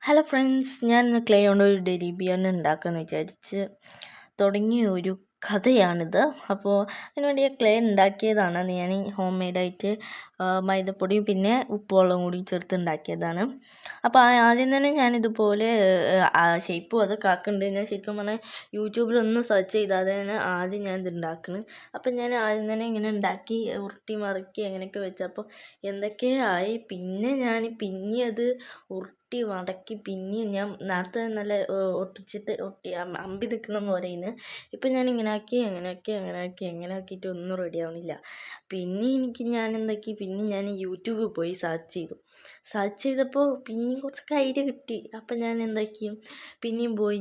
Hello friends, ഞാൻ ഇന്ന് clay കൊണ്ട് ഒരു ടെഡി ബിയറിനെ ഉണ്ടാക്കാമെന്ന് വിചാരിച്ച് തുടങ്ങിയ ഒരു കഥയാണിത്. അപ്പോൾ അതിനുവേണ്ടി ക്ലേ ഉണ്ടാക്കിയതാണ്. അത് ഞാൻ ഹോം മെയ്ഡായിട്ട് മൈദപ്പൊടിയും പിന്നെ ഉപ്പുവെള്ളവും കൂടി ചേർത്ത് ഉണ്ടാക്കിയതാണ്. അപ്പോൾ ആദ്യം തന്നെ ഞാനിതുപോലെ ഷേപ്പും അതൊക്കെ ആക്കുന്നുണ്ട്. ഞാൻ ശരിക്കും പറഞ്ഞാൽ യൂട്യൂബിലൊന്നും സെർച്ച് ചെയ്താതെ തന്നെ ആദ്യം ഞാൻ ഇത് ഉണ്ടാക്കുന്നത്. അപ്പം ഞാൻ ആദ്യം തന്നെ ഇങ്ങനെ ഉണ്ടാക്കി ഉരുട്ടി മറക്കി അങ്ങനെയൊക്കെ വെച്ചപ്പോൾ എന്തൊക്കെയായി. പിന്നെ അത് ഉരുട്ടി മടക്കി പിന്നെയും ഞാൻ നേരത്തെ നല്ല ഒട്ടി അമ്പി നിൽക്കുന്ന പോലെയിന്ന്. ഇപ്പം ഞാൻ ഇങ്ങനെ ആക്കിയിട്ട് ഒന്നും റെഡി ആവണില്ല. പിന്നെ ഞാൻ യൂട്യൂബിൽ പോയി സെർച്ച് ചെയ്തപ്പോൾ പിന്നെയും കുറച്ചൊക്കെ ഐഡിയ കിട്ടി. അപ്പം ഞാൻ പിന്നെയും പോയി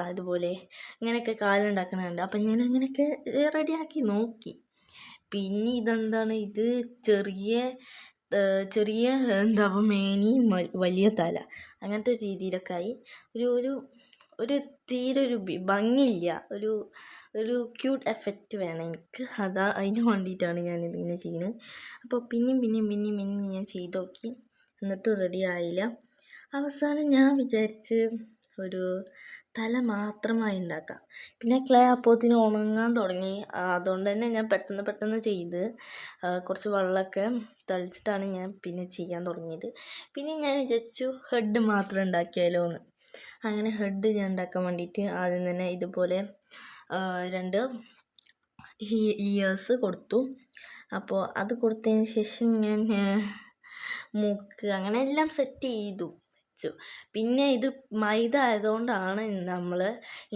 അതുപോലെ ഇങ്ങനെയൊക്കെ കാലുണ്ടാക്കണുണ്ട്. അപ്പം ഞാൻ അങ്ങനെയൊക്കെ റെഡിയാക്കി നോക്കി. പിന്നെ ഇത് ചെറിയ മേനി വലിയ തല അങ്ങനത്തെ രീതിയിലൊക്കെ ആയി. ഒരു തീരെ ഒരു ഭംഗിയില്ല. ഒരു ക്യൂട്ട് എഫക്റ്റ് വേണം എനിക്ക്. അതിന് വേണ്ടിയിട്ടാണ് ഞാനിതിങ്ങനെ ചെയ്യുന്നത്. അപ്പോൾ പിന്നെയും ഞാൻ ചെയ്ത് നോക്കി. എന്നിട്ടും റെഡി ആയില്ല. അവസാനം ഞാൻ വിചാരിച്ച് ഒരു തല മാത്രമായി ഉണ്ടാക്കാം. പിന്നെ ക്ലേ അപ്പോഴത്തേന് ഉണങ്ങാൻ തുടങ്ങി. അതുകൊണ്ട് തന്നെ ഞാൻ പെട്ടെന്ന് ചെയ്ത് കുറച്ച് വെള്ളമൊക്കെ തളിച്ചിട്ടാണ് ഞാൻ പിന്നെ ചെയ്യാൻ തുടങ്ങിയത്. പിന്നെ ഞാൻ വിചാരിച്ചു ഹെഡ് മാത്രം ഉണ്ടാക്കിയാലോ എന്ന്. അങ്ങനെ ഹെഡ് ഞാൻ ഉണ്ടാക്കാൻ വേണ്ടിയിട്ട് ആദ്യം തന്നെ ഇതുപോലെ 2 ഇയേഴ്സ് കൊടുത്തു. അപ്പോൾ അത് കൊടുത്തതിന് ശേഷം ഞാൻ മൂക്ക് അങ്ങനെ എല്ലാം സെറ്റ് ചെയ്തു വെച്ചു. പിന്നെ ഇത് മൈദ ആയതുകൊണ്ടാണ് നമ്മൾ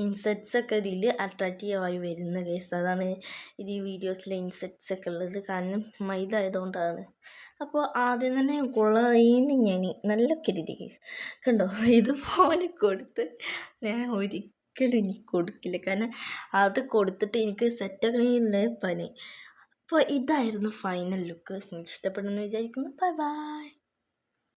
ഇൻസെക്ട്സൊക്കെ ഇതിൽ അട്രാക്റ്റീവായി വരുന്നത് ഗൈസ്. അതാണ് ഇത് ഈ വീഡിയോസിലെ ഇൻസെക്ട്സൊക്കെ ഉള്ളത്. കാരണം മൈദ ആയതുകൊണ്ടാണ്. അപ്പോൾ ആദ്യം തന്നെ കുളയിന്ന് ഞാൻ നല്ല കരുതി ഗൈസ്. കണ്ടോ, ഇതുപോലെ കൊടുത്ത് ഞാൻ ഒരിക്കലും ഇനി കൊടുക്കില്ല. കാരണം അത് കൊടുത്തിട്ട് എനിക്ക് സെറ്റാക്കണേ പണി. അപ്പോൾ ഇതായിരുന്നു ഫൈനൽ ലുക്ക്. എനിക്ക് ഇഷ്ടപ്പെടുമെന്ന് വിചാരിക്കുന്നു. Bye bye.